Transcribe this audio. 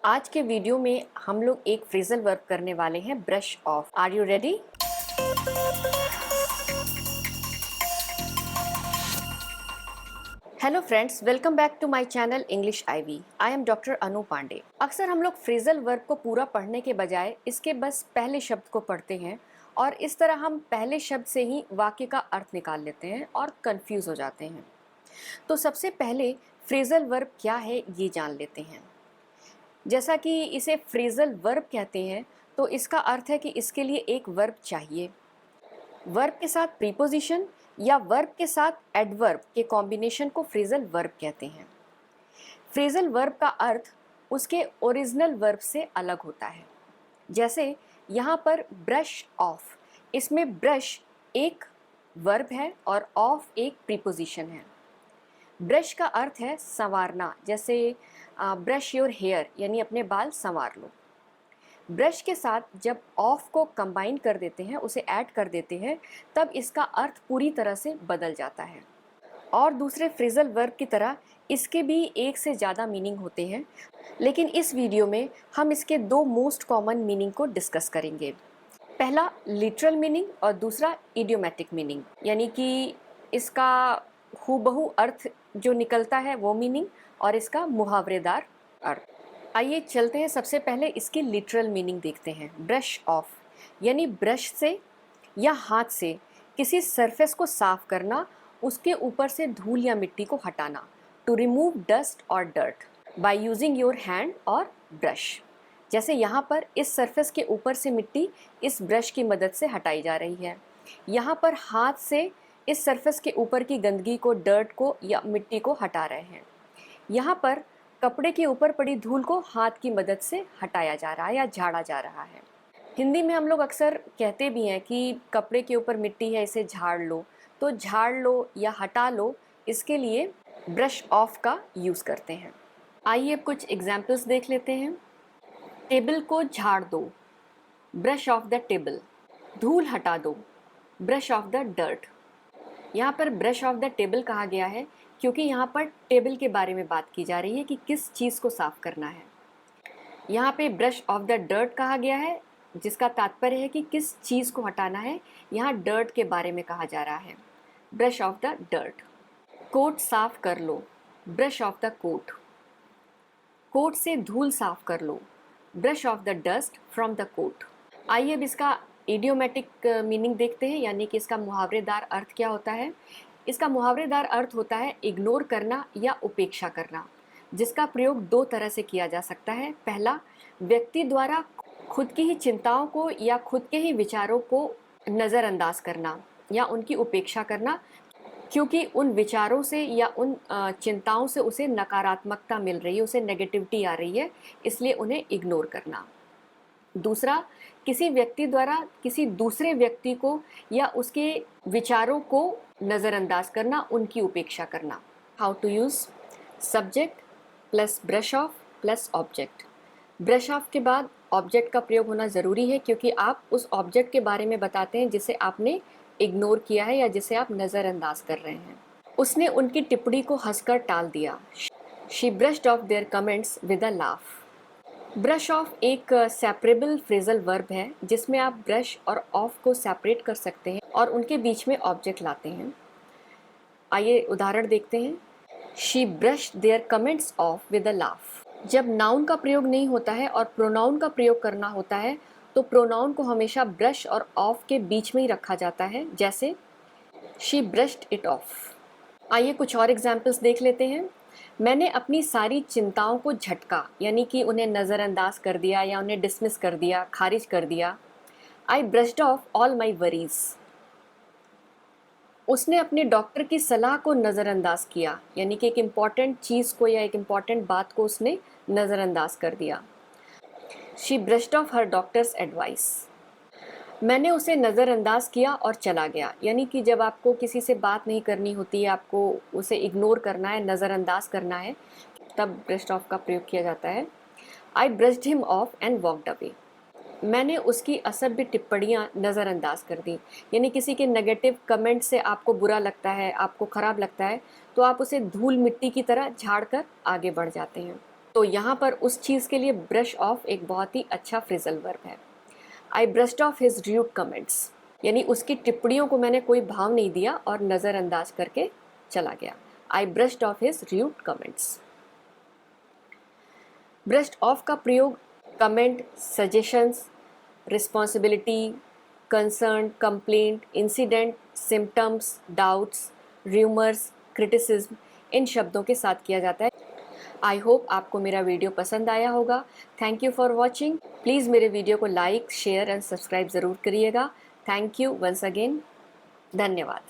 आज के वीडियो में हम लोग एक फ्रेजल वर्ब करने वाले हैं, brush off. Are you ready? Hello friends, welcome back to my channel English Ivy. I am doctor Anu Pandey. अक्सर हम लोग फ्रेजल वर्ब को पूरा पढ़ने के बजाय इसके बस पहले शब्द को पढ़ते हैं और इस तरह हम पहले शब्द से ही वाक्य का अर्थ निकाल लेते हैं और कंफ्यूज हो जाते हैं। तो सबसे पहले फ्रेजल वर्ब क्या है ये जान लेते हैं। जैसा कि इसे फ्रेजल वर्ब कहते हैं तो इसका अर्थ है कि इसके लिए एक वर्ब चाहिए। वर्ब के साथ प्रीपोजिशन या वर्ब के साथ एडवर्ब के कॉम्बिनेशन को फ्रेजल वर्ब कहते हैं। फ्रेजल वर्ब का अर्थ उसके ओरिजिनल वर्ब से अलग होता है। जैसे यहाँ पर ब्रश ऑफ, इसमें ब्रश एक वर्ब है और ऑफ एक प्रीपोजिशन है। ब्रश का अर्थ है संवारना, जैसे ब्रश योर हेयर यानी अपने बाल संवार लो। ब्रश के साथ जब ऑफ को कंबाइन कर देते हैं, उसे ऐड कर देते हैं, तब इसका अर्थ पूरी तरह से बदल जाता है। और दूसरे फ्रेजल वर्ब की तरह इसके भी एक से ज़्यादा मीनिंग होते हैं, लेकिन इस वीडियो में हम इसके दो मोस्ट कॉमन मीनिंग को डिस्कस करेंगे। पहला लिटरल मीनिंग और दूसरा इडियोमैटिक मीनिंग, यानी कि इसका हूबहू अर्थ जो निकलता है वो मीनिंग और इसका मुहावरेदार अर्थ। आइए चलते हैं, सबसे पहले इसकी लिटरल मीनिंग देखते हैं। ब्रश ऑफ यानी ब्रश से या हाथ से किसी सरफेस को साफ करना, उसके ऊपर से धूल या मिट्टी को हटाना। टू रिमूव डस्ट और dirt by using your hand और ब्रश। जैसे यहाँ पर इस सरफेस के ऊपर से मिट्टी इस ब्रश की मदद से हटाई जा रही है। यहाँ पर हाथ से इस सरफेस के ऊपर की गंदगी को, डर्ट को या मिट्टी को हटा रहे हैं। यहाँ पर कपड़े के ऊपर पड़ी धूल को हाथ की मदद से हटाया जा रहा है या झाड़ा जा रहा है। हिंदी में हम लोग अक्सर कहते भी हैं कि कपड़े के ऊपर मिट्टी है, इसे झाड़ लो। तो झाड़ लो या हटा लो, इसके लिए ब्रश ऑफ का यूज़ करते हैं। आइए अब कुछ एग्जाम्पल्स देख लेते हैं। टेबल को झाड़ दो, ब्रश ऑफ द टेबल। धूल हटा दो, ब्रश ऑफ द डर्ट। यहाँ पर ब्रश ऑफ द टेबल कहा गया है क्योंकि यहाँ पर टेबल के बारे में बात की जा रही है कि किस चीज़ को साफ करना है। यहाँ पे ब्रश ऑफ द डर्ट कहा गया है जिसका तात्पर्य है कि किस चीज़ को हटाना है। यहाँ डर्ट के बारे में कहा जा रहा है, brush off the dirt. Coat साफ कर लो, brush off the coat. Coat से धूल साफ कर लो, brush off the dust from the coat. आइए अब इसका इडियोमैटिक मीनिंग देखते हैं, यानी कि इसका मुहावरेदार अर्थ क्या होता है। इसका मुहावरेदार अर्थ होता है इग्नोर करना या उपेक्षा करना, जिसका प्रयोग दो तरह से किया जा सकता है। पहला, व्यक्ति द्वारा खुद की ही चिंताओं को या खुद के ही विचारों को नज़रअंदाज करना या उनकी उपेक्षा करना, क्योंकि उन विचारों से या उन चिंताओं से उसे नकारात्मकता मिल रही है, उसे नेगेटिविटी आ रही है, इसलिए उन्हें इग्नोर करना। दूसरा, किसी व्यक्ति द्वारा किसी दूसरे व्यक्ति को या उसके विचारों को नज़रअंदाज करना, उनकी उपेक्षा करना। How to use subject plus brush off plus object. Brush off के बाद ऑब्जेक्ट का प्रयोग होना ज़रूरी है क्योंकि आप उस ऑब्जेक्ट के बारे में बताते हैं जिसे आपने इग्नोर किया है या जिसे आप नज़रअंदाज कर रहे हैं। उसने उनकी टिप्पणी को हंसकर टाल दिया। She brushed of their comments with a laugh. Brush off एक सेपरेबल फ्रेजल वर्ब है जिसमें आप ब्रश और ऑफ को सेपरेट कर सकते हैं और उनके बीच में ऑब्जेक्ट लाते हैं। आइए उदाहरण देखते हैं। She brushed there comments of with a laugh. जब नाउन का प्रयोग नहीं होता है और प्रोनाउन का प्रयोग करना होता है तो प्रोनाउन को हमेशा ब्रश और ऑफ के बीच में ही रखा जाता है, जैसे शी ब्रश्ड इट ऑफ। आइए कुछ और एग्जाम्पल्स देख लेते हैं। मैंने अपनी सारी चिंताओं को झटका, यानी कि उन्हें नज़रअंदाज कर दिया या उन्हें डिसमिस कर दिया, खारिज कर दिया। I brushed off all my worries. उसने अपने डॉक्टर की सलाह को नज़रअंदाज किया, यानी कि एक इम्पॉर्टेंट चीज़ को या एक इम्पॉर्टेंट बात को उसने नज़रअंदाज कर दिया। She brushed of her doctors advice. मैंने उसे नज़रअंदाज किया और चला गया, यानी कि जब आपको किसी से बात नहीं करनी होती है, आपको उसे इग्नोर करना है, नज़रअंदाज करना है, तब ब्रश्ड ऑफ का प्रयोग किया जाता है। I brushed him off and walked away. मैंने उसकी असभ्य टिप्पणियाँ नज़रअंदाज कर दी, यानी किसी के नेगेटिव कमेंट से आपको बुरा लगता है, आपको ख़राब लगता है, तो आप उसे धूल मिट्टी की तरह झाड़ कर आगे बढ़ जाते हैं। तो यहाँ पर उस चीज़ के लिए ब्रश ऑफ एक बहुत ही अच्छा फ्रेजल वर्ब है। I brushed off his rude comments, यानी उसकी टिप्पणियों को मैंने कोई भाव नहीं दिया और नज़रअंदाज करके चला गया। I brushed off his rude comments. Brushed off का प्रयोग comment, suggestions, responsibility, concern, complaint, incident, symptoms, doubts, rumours, criticism इन शब्दों के साथ किया जाता है। आई होप आपको मेरा वीडियो पसंद आया होगा। Thank you for watching. Please मेरे वीडियो को लाइक, शेयर एंड सब्सक्राइब ज़रूर करिएगा। Thank you once again. धन्यवाद।